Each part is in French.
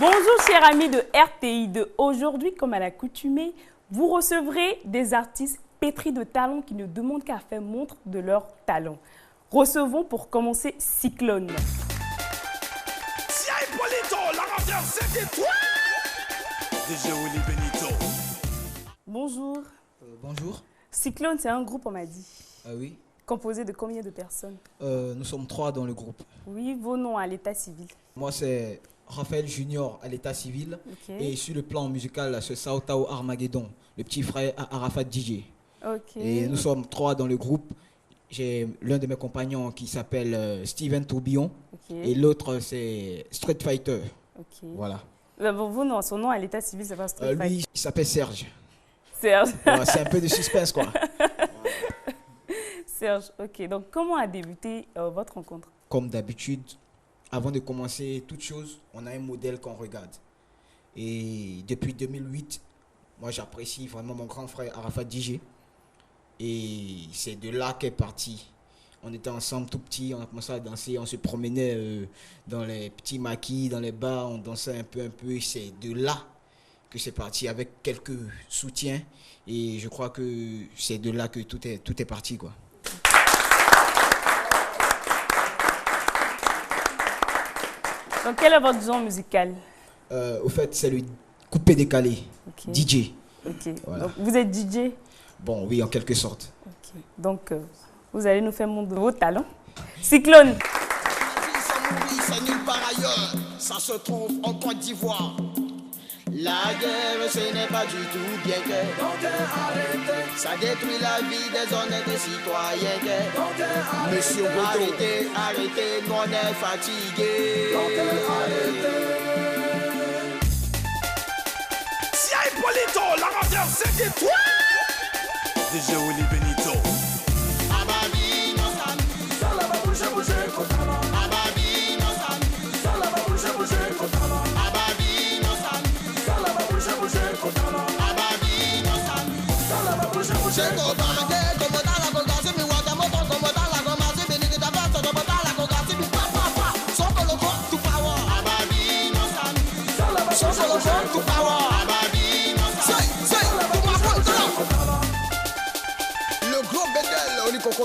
Bonjour chers amis de RTI. Aujourd'hui, comme à l'accoutumée, vous recevrez des artistes pétris de talent qui ne demandent qu'à faire montre de leur talent. Recevons pour commencer Cyclone. Sia Hippolito, l'arrangeur, c'était toi DJ Willy Benito. Bonjour. Bonjour. Cyclone, c'est un groupe, on m'a dit. Ah oui. Composé de combien de personnes? Nous sommes 3 dans le groupe. Oui, vos noms à l'état civil. Moi, c'est Raphaël Junior à l'état civil. Okay. Et sur le plan musical, c'est Saotao Armageddon, le petit frère à Arafat DJ. Okay. Et nous sommes 3 dans le groupe. J'ai l'un de mes compagnons qui s'appelle Steven Tourbillon. Okay. Et l'autre, c'est Street Fighter. Okay. Voilà. Vos noms, son nom à l'état civil, c'est pas Street Fighter. Lui, il s'appelle Serge. Serge. Voilà, c'est un peu de suspense, quoi. Serge, ok. Donc, comment a débuté votre rencontre? Comme d'habitude, avant de commencer toute chose, on a un modèle qu'on regarde. Et depuis 2008, moi j'apprécie vraiment mon grand frère Arafat DJ. Et c'est de là qu'est parti. On était ensemble tout petits, on a commencé à danser, on se promenait dans les petits maquis, dans les bars, on dansait un peu. Et c'est de là que c'est parti avec quelques soutiens. Et je crois que c'est de là que tout est parti, quoi. Donc, quel est votre genre musical? Au fait, c'est le coupé décalé, okay. DJ. Ok. Voilà. Donc, vous êtes DJ? Bon, oui, en quelque sorte. Okay. Donc, vous allez nous faire montre de vos talents. Cyclone. C'est nulle part ailleurs, ça se trouve en Côte d'Ivoire. La guerre, ce n'est pas du tout bien que. Ça détruit la vie des honnêtes citoyens que. Monsieur Bodo, arrêtez, nous on est fatigués. Sia Hippolito, l'arrangeur, c'était toi DJ Willy Benito. Ababi, non s'amuse, ça là va bouger, bouger, comme ça. Ababi, non s'amuse, ça là va bouger, bouger, comme ça. Ababi, non s'amuse, ça là va bouger, bouger, comme ça. Ababi, non s'amuse, ça là va bouger, bouger, comme ça.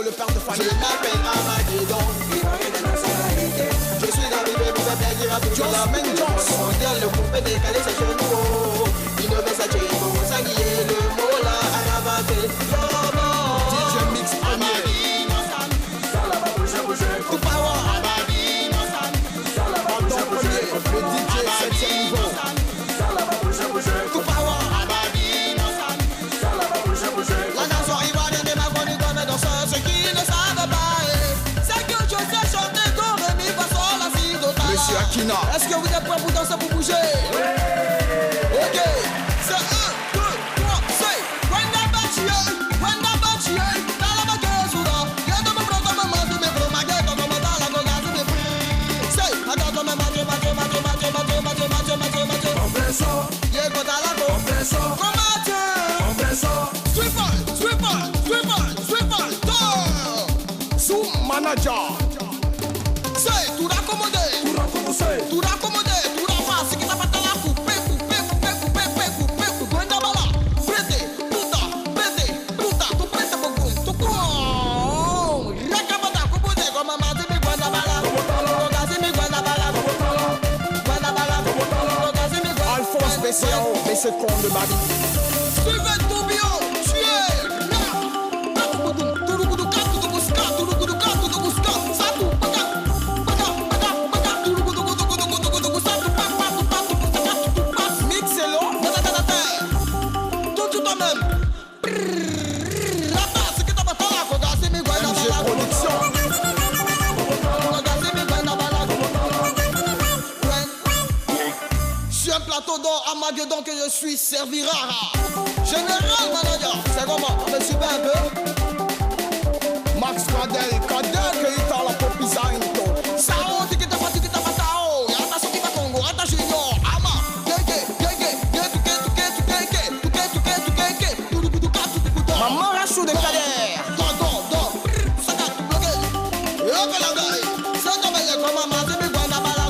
Le père de famille. Je m'appelle Armageddon. Je suis arrivé pour faire plaisir à tout le monde. La main Jones. Modèle, le coupé décalé, c'est chez nous. Innové, ça chez nous. Ça y est, le mot là, à l'inventé. DJ Mix premier. Ça là va bouger, bouger. Tout power. Pardon premier. Le DJ 7e niveau. Ça là va bouger, bouger. Tout power. Ça là va bouger, bouger. La nation ivoirienne est ma chronique comme un danseur. Ceux qui ne savent pas, c'est que je sais chanter comme mi fa sol la si do ta. Monsieur Akina, est-ce que vous êtes prêts pour danser, pour bouger? Oui. Ok, c'est 1, 2, 3, c'est when the batch, dans la baguette souda. Y'a de me prendre ma main, de me prendre ma gueule, comme dans la goga, de me prendre. C'est, attends, me match. On fait ça. Y'a quoi dans la go? On fait ça. On fait ça. Manager, c'est tout raccommodé, tout raffaire, ce qui t'a fait la couper, prends d'abord, prêtez, tout prêtez beaucoup, tout con, racabata, couper, comme maman, tu me prends d'abord, Alphonse Bessiao, mais c'est con de Babi. Steven Tourbillon, tu es là. Donc que je suis servi rare. Général manager, c'est comment? On me super un peu. Max Cadel, que il t'a la pop design. Sao, tiki tapa tao. Yata soki pa Congo, ata junior. Ama, maman la chou de Kader. Don. Ça t'a bloqué. Et hop la gueule. C'est comme elle est comme maman, c'est mi guanda bala.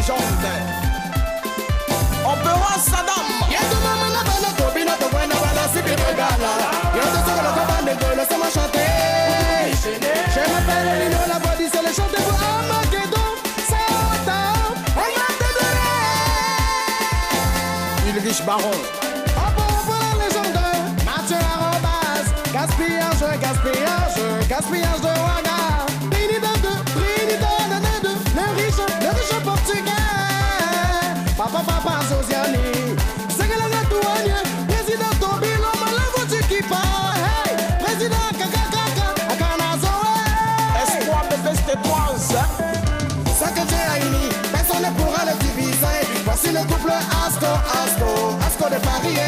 légende. On peut voir Saddam. Laissez-moi chanter. Je m'appelle Lino, la voix dit c'est le chanter pour Armageddon. Satan, elle m'a donné. Ulrich Baron. Oh pour la légende. Mathieu Arrobas. Gaspillage, gaspillage, gaspillage de Ouaga. Trinidad, le riche portugais. Papa Zosiani. C'est que la Natouane, président Tobilo, Malavo du Kipa. Hey, président Kakakaka, Akanazoe. Espoir de Festétoise. Ça que j'ai réuni, personne ne pourra le diviser. Voici le couple Asco de Paris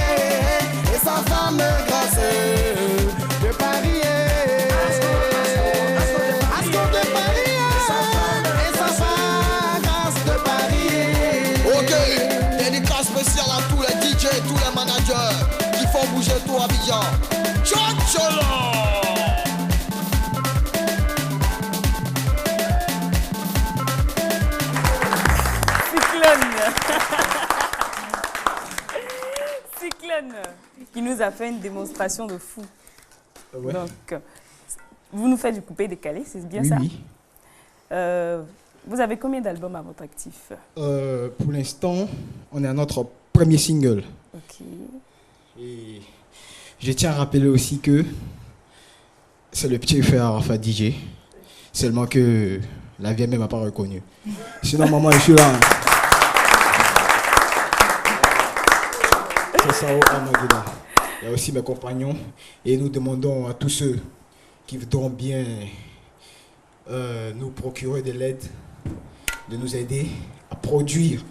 et sa femme Grace de Paris. Asco de Paris et sa femme Grace de Paris. Ok, dédicace spéciale à tous les DJ et tous les managers qui font bouger tout Abidjan. Tchotcholo! Cyclone qui nous a fait une démonstration de fou. Ouais. Donc, vous nous faites du coupé-décalé, c'est bien Oui, ça? oui. Vous avez combien d'albums à votre actif? Pour l'instant, on est à notre premier single. Ok. Et je tiens à rappeler aussi que c'est le petit frère Arafat DJ. Seulement que la vie même m'a pas reconnu. Sinon, maman, je suis là. C'est ça, Armageddon. Il y a aussi mes compagnons. Et nous demandons à tous ceux qui voudront bien nous procurer de l'aide, de nous aider à produire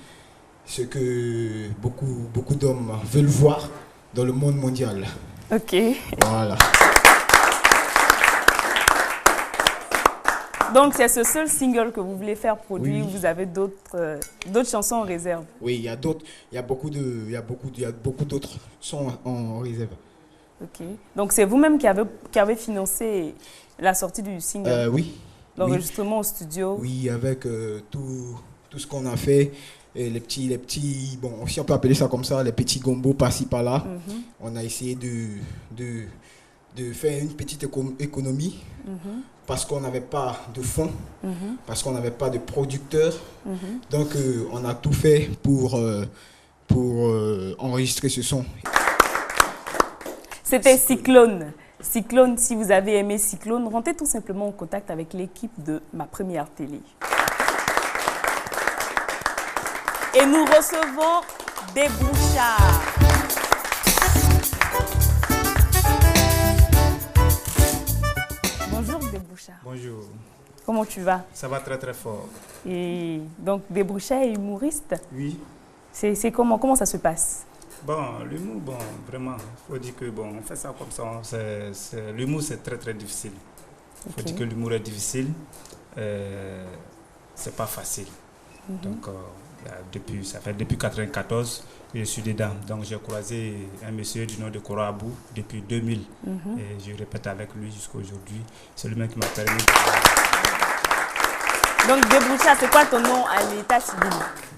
ce que beaucoup d'hommes veulent voir dans le monde mondial. Ok. Voilà. Donc, c'est ce seul single que vous voulez faire produire, Oui. ou vous avez d'autres chansons en réserve? Oui, il y a d'autres, il y a beaucoup d'autres sons en réserve. Ok. Donc, c'est vous-même qui avez financé la sortie du single? Oui. L'enregistrement au studio? Oui, avec tout ce qu'on a fait, et les petits, bon, si on peut appeler ça comme ça, les petits gombos par-ci par-là. On a essayé de faire une petite économie parce qu'on n'avait pas de fonds, parce qu'on n'avait pas de producteurs. Donc, on a tout fait pour enregistrer ce son. C'était Cyclone. Cyclone, si vous avez aimé Cyclone, rentrez tout simplement en contact avec l'équipe de Ma Première Télé. Et nous recevons des Bouchards. Bonjour des Bouchards. Bonjour. Comment tu vas? Ça va très très fort. Et donc des Bouchards est humoriste. Oui. C'est comment ça se passe? Bon, l'humour, bon, vraiment, il faut dire que bon, on fait ça comme ça. L'humour, c'est très très difficile. Il faut dire que l'humour est difficile. C'est pas facile. Donc, ça fait depuis 1994 que je suis dedans. Donc, j'ai croisé un monsieur du nom de Koro Abou depuis 2000. Et je répète avec lui jusqu'à aujourd'hui. C'est lui-même qui m'a permis de... Donc, Déboucha, c'est quoi ton nom à l'état civil?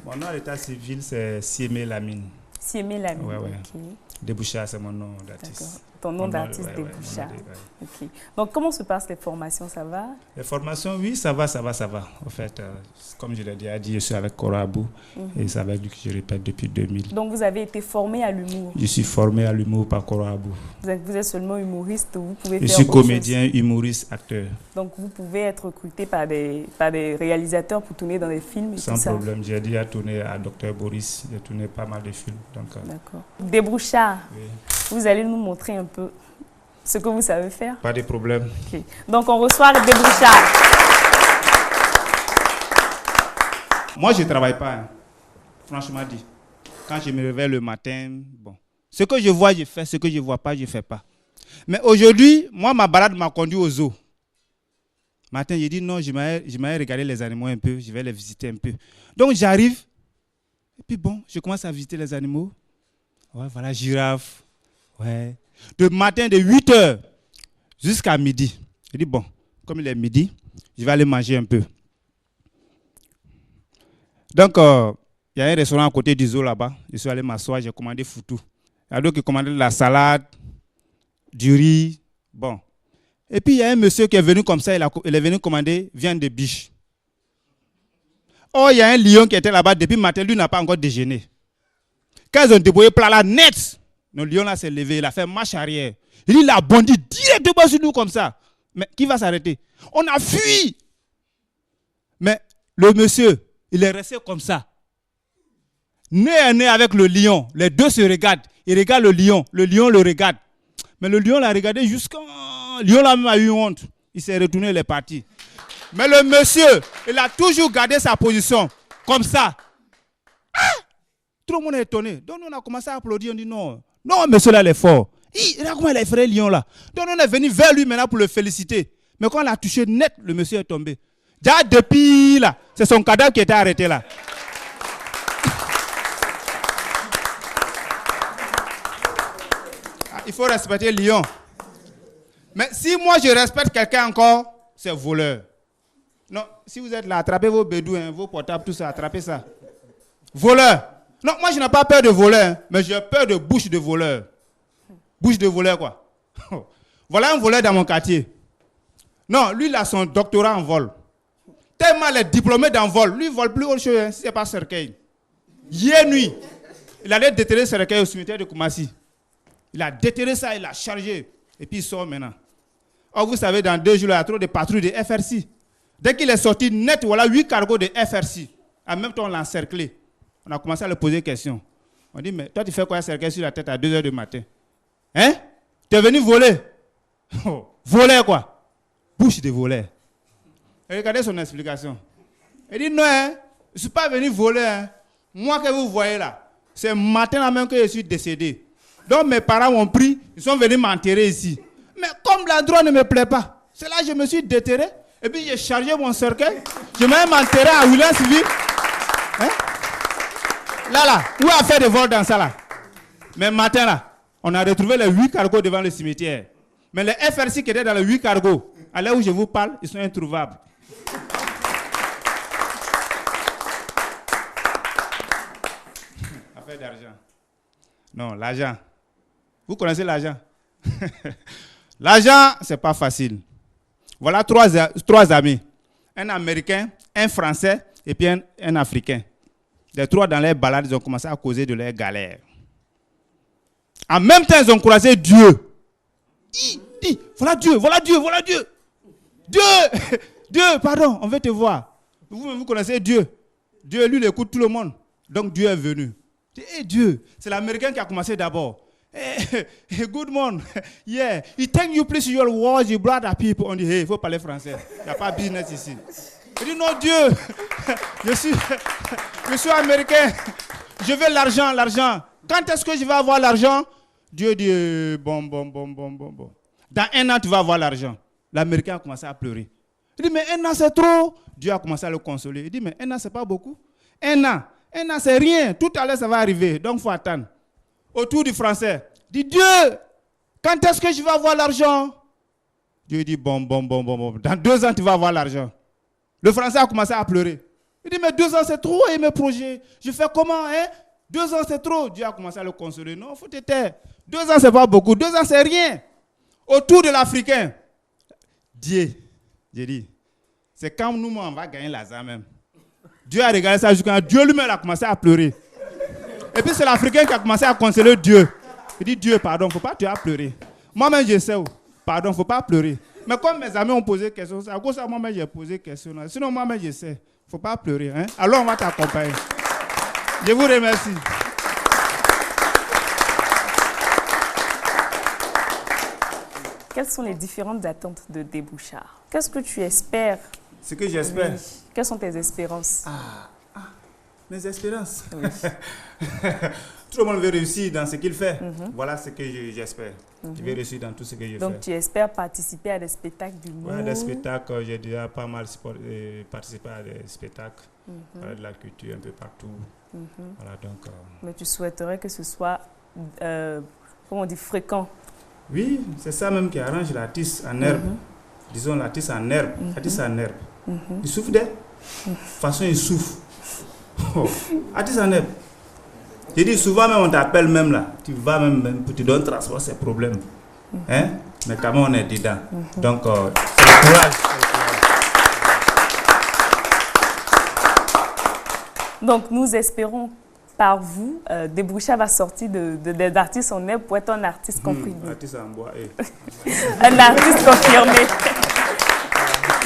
Mon nom à l'état civil, c'est Siemé Lamine. Siemé Lamine. Ouais, ouais. Okay. Déboucha, c'est mon nom d'artiste. D'accord. Ton nom d'artiste, ouais, Déboucha. Ouais. Ok. Donc, comment se passent les formations? Ça va? Les formations, oui, ça va. En fait, comme je l'ai déjà dit, je suis avec Koro Abou et c'est avec lui que je répète depuis 2000. Donc, vous avez été formé à l'humour? Je suis formé à l'humour par Koro Abou. Vous êtes seulement humoriste, vous pouvez Je faire suis autre comédien, humoriste, acteur. Donc, vous pouvez être recruté par des réalisateurs pour tourner dans des films et Sans tout ça? problème. J'ai déjà tourné à Dr Boris, j'ai tourné pas mal de films. D'accord. Déboucha, oui. Vous allez nous montrer un peu ce que vous savez faire? Pas de problème. Okay. Donc, on reçoit Déboucha. Moi, je ne travaille pas, hein. Franchement dit. Quand je me réveille le matin, bon, ce que je vois, je fais. Ce que je ne vois pas, je ne fais pas. Mais aujourd'hui, moi, ma balade m'a conduit au zoo. Matin, j'ai dit non, je m'allais regarder les animaux un peu, je vais les visiter un peu. Donc, j'arrive, et puis bon, je commence à visiter les animaux. Ouais, voilà, girafe. Ouais. De matin, de 8h jusqu'à midi. Je dis bon, comme il est midi, je vais aller manger un peu. Donc, il y a un restaurant à côté du zoo là-bas. Je suis allé m'asseoir, j'ai commandé foutou. Il y a d'autres qui commandaient de la salade, du riz. Bon. Et puis, il y a un monsieur qui est venu comme ça, il est venu commander viande de biche. Oh, il y a un lion qui était là-bas depuis le matin, lui n'a pas encore déjeuné. Quand ils ont débrouillé plat là, net, le lion là s'est levé, il a fait marche arrière. Il a bondi directement sur nous comme ça. Mais qui va s'arrêter? On a fui. Mais le monsieur, il est resté comme ça. Nez à nez avec le lion. Les deux se regardent. Il regarde le lion le regarde. Mais le lion l'a regardé jusqu'à... Le lion là même a eu honte. Il s'est retourné, il est parti. Mais le monsieur, il a toujours gardé sa position. Comme ça. Ah! Tout le monde est étonné. Donc on a commencé à applaudir. On dit non. Non, monsieur là, il est fort. Regarde comment il a effrayé le lion là. Donc on est venu vers lui maintenant pour le féliciter. Mais quand on l'a touché net, le monsieur est tombé. Déjà depuis là, c'est son cadavre qui était arrêté là. Il faut respecter le lion. Mais si moi je respecte quelqu'un encore, c'est voleur. Non, si vous êtes là, attrapez vos bédouins, vos portables, tout ça, attrapez ça. Voleur. Non, moi je n'ai pas peur de voleur, mais j'ai peur de bouche de voleur. Bouche de voleur quoi. Voilà un voleur dans mon quartier. Non, lui il a son doctorat en vol. Tellement il est diplômé dans vol. Lui il ne vole plus autre chose, hein, si ce n'est pas cercueil. Hier nuit, il allait déterrer cercueil au cimetière de Koumassi. Il a déterré ça, il a chargé. Et puis il sort maintenant. Or vous savez, dans 2 jours, il y a trop de patrouilles de FRC. Dès qu'il est sorti net, voilà 8 cargos de FRC. En même temps, on l'a encerclé. On a commencé à lui poser des questions. On dit, mais toi tu fais quoi cercueil sur la tête à 2h du matin? Hein? Tu es venu voler? Oh, voler quoi? Bouche de voleur. Et regardez son explication. Il dit non, hein, je ne suis pas venu voler. Hein. Moi que vous voyez là, c'est matin là même que je suis décédé. Donc mes parents m'ont pris, ils sont venus m'enterrer ici. Mais comme l'endroit ne me plaît pas, c'est là que je me suis déterré. Et puis j'ai chargé mon cercueil. Je m'ai même enterré à William Civil. Hein? Là, où a fait des vols dans ça là? Mais matin là, on a retrouvé les 8 cargos devant le cimetière. Mais les FRC qui étaient dans les 8 cargos, à l'heure où je vous parle, ils sont introuvables. Affaire d'argent. Non, l'argent. Vous connaissez l'argent? L'argent, ce n'est pas facile. Voilà 3 amis. Un Américain, un Français et puis un Africain. Les 3 dans les balades, ils ont commencé à causer de leurs galères. En même temps, ils ont croisé Dieu. Voilà Dieu, voilà Dieu, voilà Dieu. Dieu, pardon, on veut te voir. Vous connaissez Dieu. Dieu, lui, il écoute tout le monde. Donc Dieu est venu. Hey, Dieu, c'est l'Américain qui a commencé d'abord. Hey, good morning. Yeah, he thank you please your words, you blood of people. On dit, hey, il faut parler français. Il n'y a pas de business ici. Il dit, non, Dieu, je suis américain. Je veux l'argent. Quand est-ce que je vais avoir l'argent? Dieu dit, bon. Dans 1 an, tu vas avoir l'argent. L'Américain a commencé à pleurer. Il dit, mais 1 an, c'est trop. Dieu a commencé à le consoler. Il dit, mais 1 an, c'est pas beaucoup. 1 an, c'est rien. Tout à l'heure, ça va arriver. Donc, il faut attendre. Autour du français, dit, Dieu, quand est-ce que je vais avoir l'argent? Dieu dit, bon. Dans 2 ans, tu vas avoir l'argent. Le français a commencé à pleurer. Il dit, mais 2 ans, c'est trop, et mes projets. Je fais comment, hein? 2 ans, c'est trop. Dieu a commencé à le consoler. Non, il faut te taire. 2 ans, c'est pas beaucoup. 2 ans, c'est rien. Autour de l'Africain, Dieu dit, c'est quand nous, on va gagner l'argent même. Dieu a regardé ça jusqu'à Dieu lui-même a commencé à pleurer. Et puis c'est l'Africain qui a commencé à consoler Dieu. Il dit, Dieu, pardon, il ne faut pas tu as pleuré. Moi-même, je sais où. Pardon, il ne faut pas pleurer. Mais comme mes amis ont posé des questions, à cause de ça, moi-même, j'ai posé des questions. Sinon, moi-même, je sais. Il ne faut pas pleurer. Hein? Alors, on va t'accompagner. Je vous remercie. Quelles sont les différentes attentes de Débouchard? Qu'est-ce que tu espères? Ce que j'espère. Oui. Quelles sont tes espérances? Mes espérances. Oui. Tout le monde veut réussir dans ce qu'il fait. Voilà ce que j'espère. Je vais réussir dans tout ce que je fais. Donc tu espères participer à des spectacles d'humour? Ouais, des spectacles, j'ai déjà pas mal participé à des spectacles, de la culture un peu partout. Voilà, donc, Mais tu souhaiterais que ce soit, comment on dit, fréquent? Oui, c'est ça même qui arrange l'artiste en herbe. Disons l'artiste en herbe. L'artiste en herbe. Il souffre d'elle. De toute façon, il souffre. Oh, artiste en herbe. J'ai dit souvent même on t'appelle même là. Tu vas même pour te donner transport, c'est problème. Hein? Mais quand même on est dedans. Donc c'est le courage. Donc nous espérons par vous, Déboucha va sortir des artistes en herbe pour être un artiste compris. Artiste en bois. Un artiste confirmé.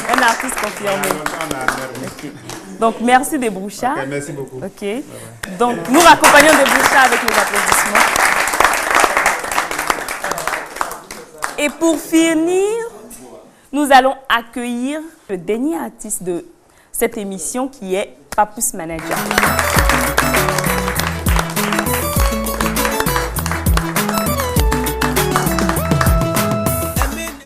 Un artiste confirmé. Donc merci Déboucha. Okay, merci beaucoup. Ok. Donc nous raccompagnons Déboucha avec les applaudissements. Et pour finir, nous allons accueillir le dernier artiste de cette émission qui est Papus Manager.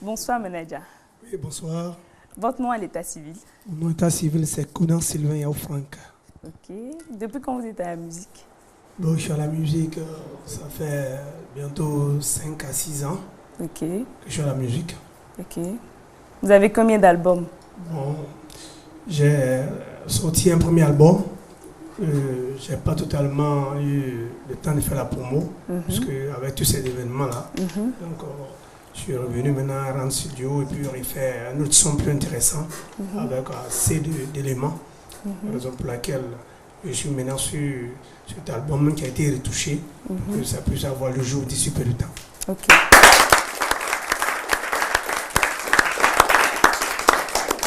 Bonsoir Manager. Oui, bonsoir. Votre nom à l'état civil? Mon état civil, c'est Kounan Sylvain Yaoufrank. Ok. Depuis quand vous êtes à la musique? Bon, je suis à la musique, ça fait bientôt 5 à 6 ans Ok. que je suis à la musique. Ok. Vous avez combien d'albums? Bon, j'ai sorti un premier album. Je n'ai pas totalement eu le temps de faire la promo, parce qu'avec tous ces événements-là, donc je suis revenu maintenant à Rand Studio et puis on y fait un autre son plus intéressant avec assez d'éléments. Raison pour laquelle je suis maintenant sur cet album qui a été retouché pour que ça puisse avoir le jour d'ici peu de temps. Ok.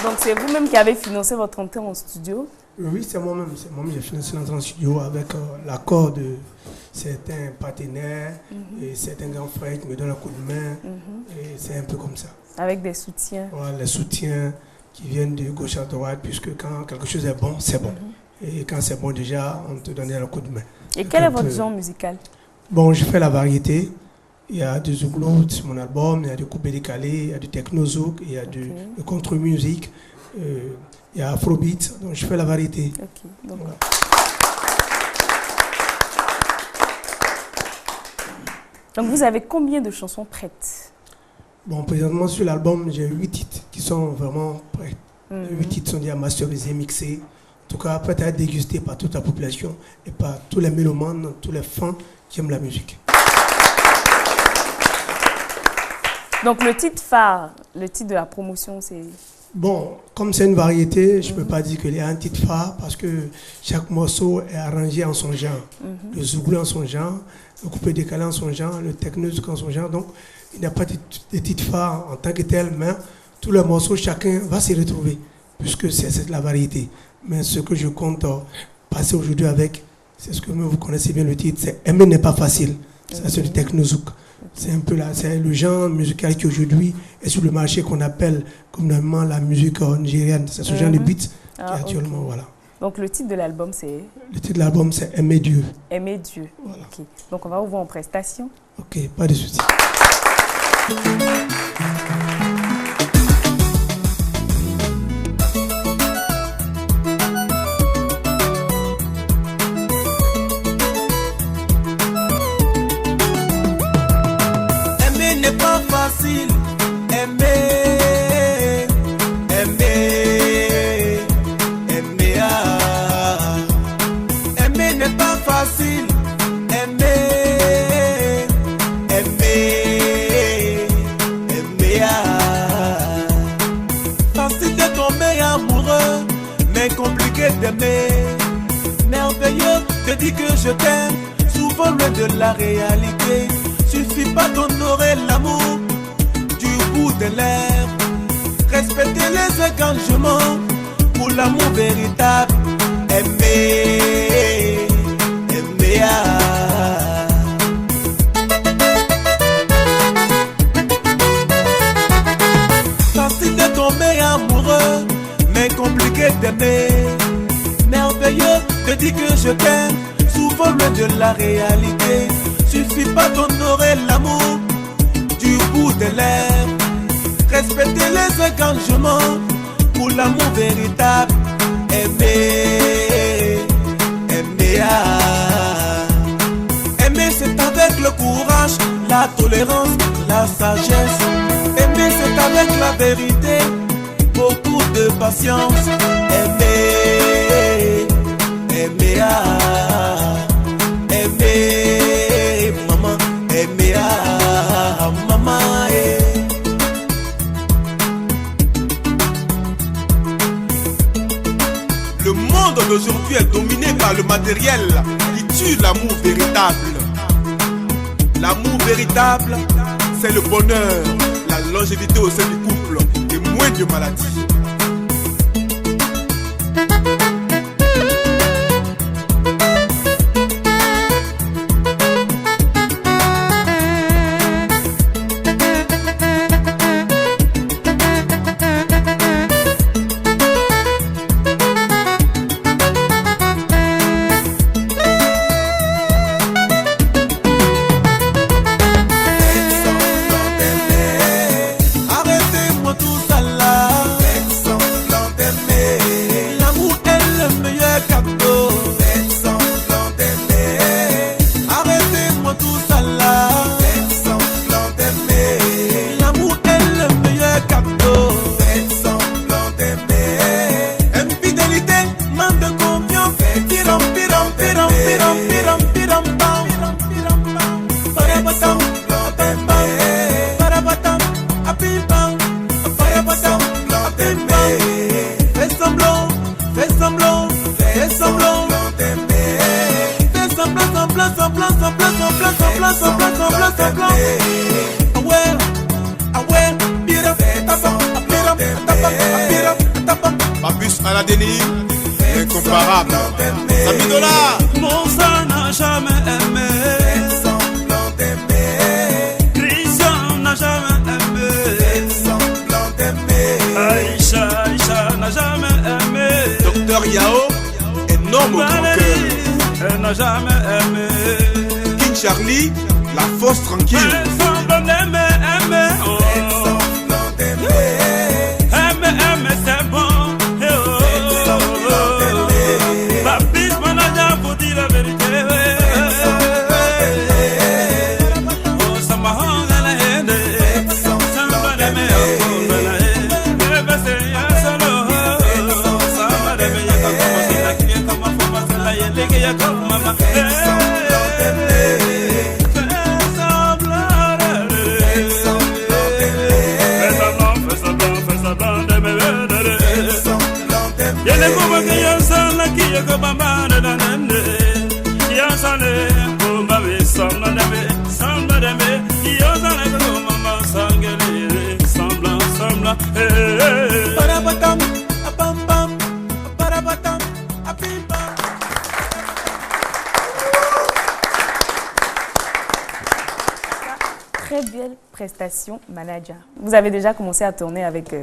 Donc c'est vous-même qui avez financé votre entrée en studio? Oui, c'est moi-même. C'est moi-même qui ai financé l'entrée en studio avec l'accord de certains partenaires et certains grands frères qui me donnent un coup de main. Et c'est un peu comme ça. Avec des soutiens? Voilà, les soutiens qui viennent de gauche à droite, puisque quand quelque chose est bon, c'est bon. Et quand c'est bon déjà, on te donne un coup de main. Et quel est votre genre musical? Bon, je fais la variété. Il y a du zouglout sur mon album, il y a du coupé décalé, il y a du techno-zouk, il y a de contre-musique, il y a afrobeat, donc je fais la variété. Ok, donc voilà. Donc vous avez combien de chansons prêtes? Bon, présentement sur l'album, j'ai 8 titres qui sont vraiment prêts. 8 titres sont déjà masterisés, mixés, en tout cas prêts à être dégustés par toute la population et par tous les mélomanes, tous les fans qui aiment la musique. Donc le titre phare, le titre de la promotion, c'est... Bon, comme c'est une variété, je ne peux pas dire qu'il y a un titre phare parce que chaque morceau est arrangé en son genre. Le zouglou en son genre, le coupé décalé en son genre, le techno-zouk en son genre. Donc, il n'y a pas de titre phare en tant que tel, mais tous les morceaux, chacun va s'y retrouver puisque c'est la variété. Mais ce que je compte passer aujourd'hui avec, c'est ce que vous connaissez bien le titre, c'est « Aimer n'est pas facile ». C'est du techno-zouk. C'est un peu là, c'est le genre musical qui aujourd'hui est sur le marché qu'on appelle communément la musique nigérienne. C'est ce genre de beat qui actuellement, voilà. Donc le titre de l'album c'est? Le titre de l'album c'est Aimer Dieu. Aimer Dieu. Voilà. Okay. Donc on va vous voir en prestation. Ok, pas de souci. Merveilleux, te dis que je t'aime, souvent loin de la réalité. Suffit pas d'honorer l'amour du bout de lèvres. Respecter les engagements pour l'amour véritable. Aimer, aimer. Facile de tomber amoureux, mais compliqué d'aimer. Merveilleux, te dis que je t'aime, souvent loin de la réalité. Suffit pas d'honorer l'amour du bout de lèvres. Respecter les engagements pour l'amour véritable. Aimer, aimer. Aimer c'est avec le courage, la tolérance, la sagesse. Aimer c'est avec la vérité, beaucoup de patience. Aimer, aimer. pas le matériel qui tue l'amour véritable. L'amour véritable, c'est le bonheur, la longévité au sein du couple et moins de maladies. Papus à la déni, incomparable. Samidola, mon sang n'a jamais aimé. Christian n'a jamais aimé. Aïcha n'a jamais aimé. Docteur Yao, énorme au grand cœur. Elle n'a jamais aimé. King Charlie, la force tranquille. Elle semble d'aimer, aimer. Oh. Aimer, c'est bon. Papis, manager, faut dire la vérité. Oh, ça m'a rendu la haine. Ça m'a aimé, Très belle prestation, manager. Vous avez déjà commencé à tourner avec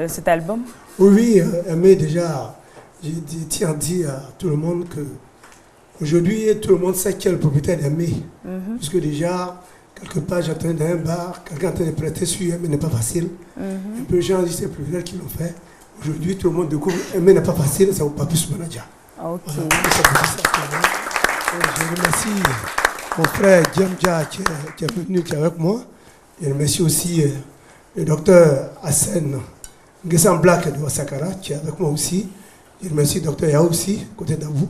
cet album? Oui, mais déjà, je tiens à dire à tout le monde que aujourd'hui, tout le monde sait qui est le propriétaire d'Aimé. Puisque déjà, quelque part, j'entends dans un bar, quelqu'un est en train de prêter sur Aimé n'est pas facile. Un peu de gens disent que c'est le propriétaire qui l'ont fait. Aujourd'hui, tout le monde découvre Aimé n'est pas facile, ça ne vaut pas plus manager. Ok. Voilà, je remercie mon frère Djamja qui est venu, qui est avec moi. Je remercie aussi le docteur Hassan Ngessan Black de Wasakara qui est avec moi aussi. Je remercie le docteur Yao aussi, côté d'Abou.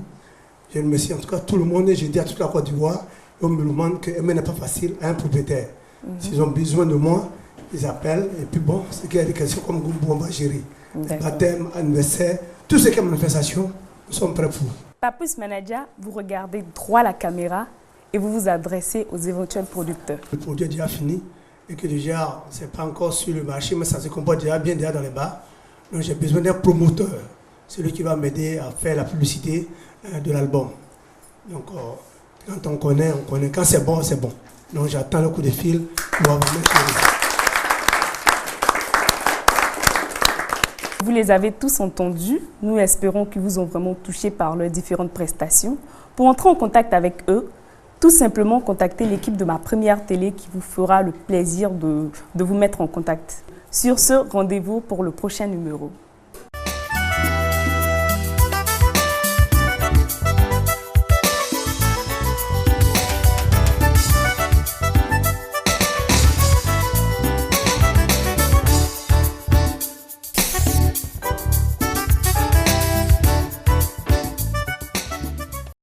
Je remercie en tout cas tout le monde et je dis à toute la Côte d'Ivoire, on me demande que Aimé n'est pas facile à un propriétaire. S'ils ont besoin de moi, ils appellent. Et puis bon, c'est qu'il y a des questions comme Goumbo, on va gérer. Baptême, anniversaire, tout ce qui est manifestation, nous sommes prêts pour. Papus Manager, vous regardez droit la caméra et vous vous adressez aux éventuels producteurs. Le produit est déjà fini et que déjà, ce n'est pas encore sur le marché, mais ça se comporte déjà bien déjà dans les bars. Donc j'ai besoin d'un promoteur, celui qui va m'aider à faire la publicité de l'album. Donc quand on connaît, on connaît. Quand c'est bon, c'est bon. Donc j'attends le coup de fil pour avoir mettre. Vous les avez tous entendus. Nous espérons qu'ils vous ont vraiment touché par leurs différentes prestations. Pour entrer en contact avec eux, tout simplement contactez l'équipe de Ma Première Télé qui vous fera le plaisir de vous mettre en contact. Sur ce, rendez-vous pour le prochain numéro.